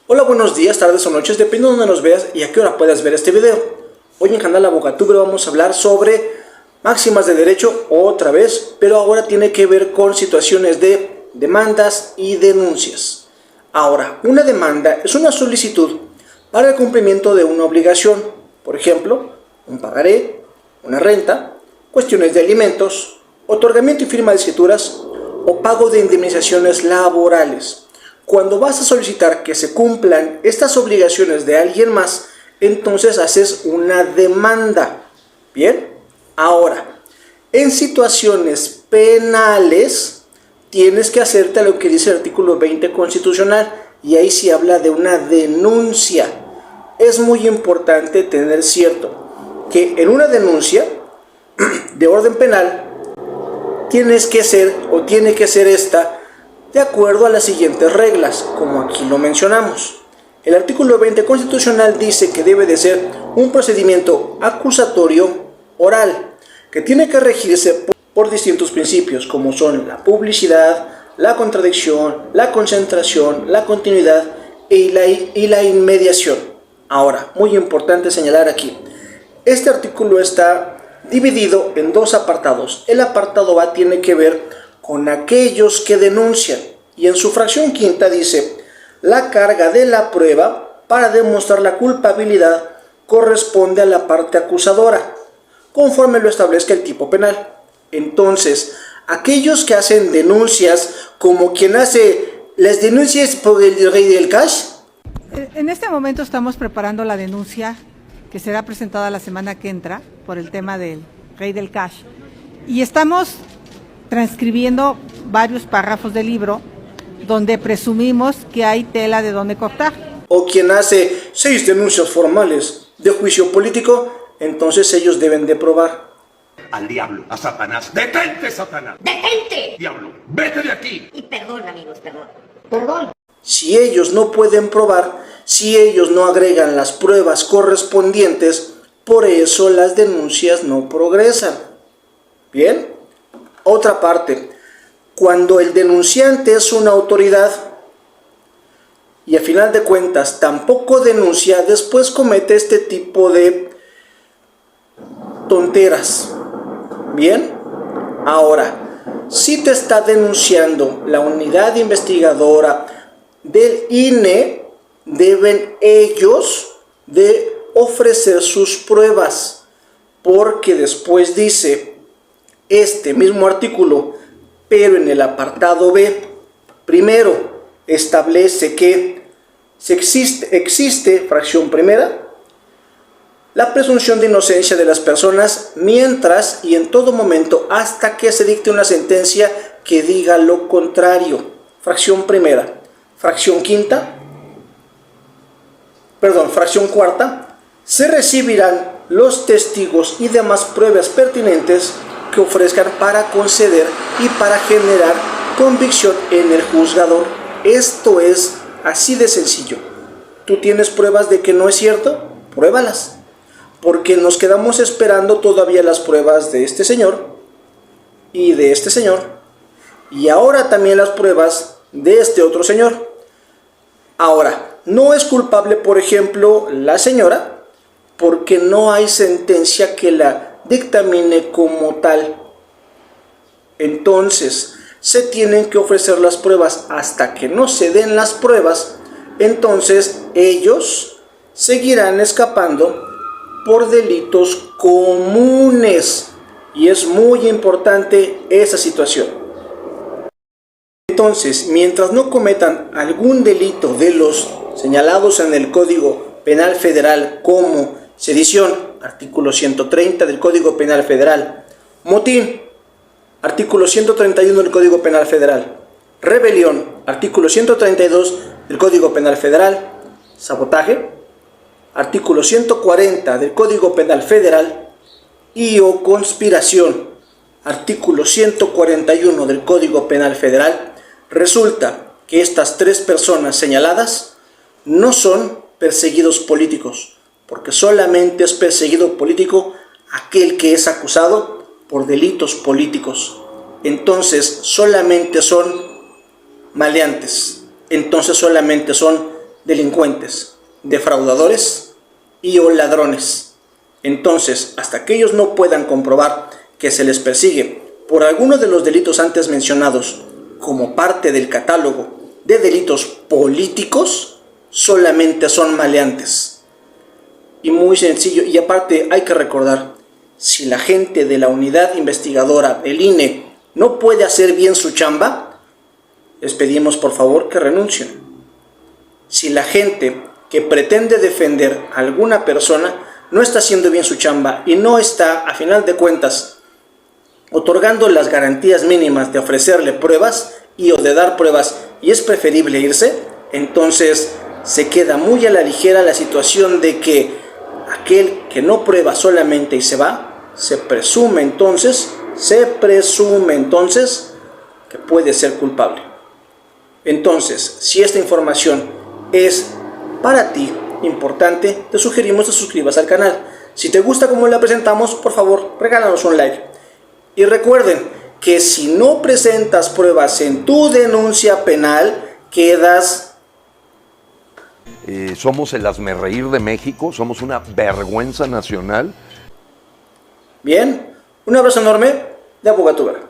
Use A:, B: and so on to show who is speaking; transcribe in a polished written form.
A: Hola, buenos días, tardes o noches, depende de donde nos veas y a qué hora puedas ver este video. Hoy en Canal Abogatubre vamos a hablar sobre máximas de derecho otra vez, pero ahora tiene que ver con situaciones de demandas y denuncias. Ahora, una demanda es una solicitud para el cumplimiento de una obligación, por ejemplo, un pagaré, una renta, cuestiones de alimentos, otorgamiento y firma de escrituras o pago de indemnizaciones laborales. Cuando vas a solicitar que se cumplan estas obligaciones de alguien más, entonces haces una demanda. Bien, ahora, en situaciones penales, tienes que hacerte lo que dice el artículo 20 constitucional, y ahí sí habla de una denuncia. Es muy importante tener cierto que en una denuncia de orden penal, tiene que ser esta de acuerdo a las siguientes reglas, como aquí lo mencionamos. El artículo 20 constitucional dice que debe de ser un procedimiento acusatorio oral, que tiene que regirse por distintos principios, como son la publicidad, la contradicción, la concentración, la continuidad y la inmediación. Ahora, muy importante señalar aquí, este artículo está dividido en dos apartados. El apartado A tiene que ver con aquellos que denuncian, y en su fracción quinta dice: la carga de la prueba para demostrar la culpabilidad corresponde a la parte acusadora, conforme lo establezca el tipo penal. Entonces, aquellos que hacen denuncias, como quien hace las denuncias por el rey del cash.
B: En este momento estamos preparando la denuncia que será presentada la semana que entra por el tema del rey del cash, y estamos transcribiendo varios párrafos del libro donde presumimos que hay tela de donde cortar.
A: O quien hace 6 denuncias formales de juicio político, entonces ellos deben de probar.
C: Al diablo, a Satanás. ¡Detente, Satanás!
D: ¡Detente!
C: ¡Diablo, vete de aquí!
D: Y perdón, amigos, perdón. Perdón.
A: Si ellos no pueden probar, si ellos no agregan las pruebas correspondientes, por eso las denuncias no progresan. ¿Bien? Otra parte, cuando el denunciante es una autoridad y a final de cuentas tampoco denuncia, después comete este tipo de tonteras. ¿Bien? Ahora, si te está denunciando la unidad investigadora del INE, deben ellos de ofrecer sus pruebas, porque después dice este mismo artículo, pero en el apartado B, primero establece que existe, fracción primera, la presunción de inocencia de las personas mientras y en todo momento hasta que se dicte una sentencia que diga lo contrario. Fracción primera. Fracción cuarta, se recibirán los testigos y demás pruebas pertinentes que ofrezcan para conceder y para generar convicción en el juzgador. Esto es así de sencillo. ¿Tú tienes pruebas de que no es cierto? Pruébalas, porque nos quedamos esperando todavía las pruebas de este señor y de este señor, y ahora también las pruebas de este otro señor. Ahora, no es culpable, por ejemplo, la señora, porque no hay sentencia que la dictamine como tal. Entonces, se tienen que ofrecer las pruebas. Hasta que no se den las pruebas, entonces ellos seguirán escapando por delitos comunes, y es muy importante esa situación. Entonces, mientras no cometan algún delito de los señalados en el Código Penal Federal, como sedición, artículo 130 del Código Penal Federal, motín, artículo 131 del Código Penal Federal, rebelión, artículo 132 del Código Penal Federal, sabotaje, artículo 140 del Código Penal Federal, y o conspiración, artículo 141 del Código Penal Federal, resulta que estas 3 personas señaladas no son perseguidos políticos, porque solamente es perseguido político aquel que es acusado por delitos políticos. Entonces solamente son maleantes, entonces solamente son delincuentes, defraudadores y o ladrones. Entonces, hasta que ellos no puedan comprobar que se les persigue por alguno de los delitos antes mencionados como parte del catálogo de delitos políticos, solamente son maleantes. Y muy sencillo, y aparte hay que recordar, si la gente de la unidad investigadora, el INE, no puede hacer bien su chamba, les pedimos por favor que renuncien. Si la gente que pretende defender a alguna persona no está haciendo bien su chamba y no está, a final de cuentas, otorgando las garantías mínimas de ofrecerle pruebas y o de dar pruebas, y es preferible irse, entonces se queda muy a la ligera la situación de que aquel que no prueba solamente y se va, se presume entonces que puede ser culpable. Entonces, si esta información es para ti importante, te sugerimos que te suscribas al canal. Si te gusta cómo la presentamos, por favor, regálanos un like. Y recuerden que si no presentas pruebas en tu denuncia penal, quedas...
E: Somos el hazmerreír de México, somos una vergüenza nacional.
A: Bien, un abrazo enorme de Abogatubero.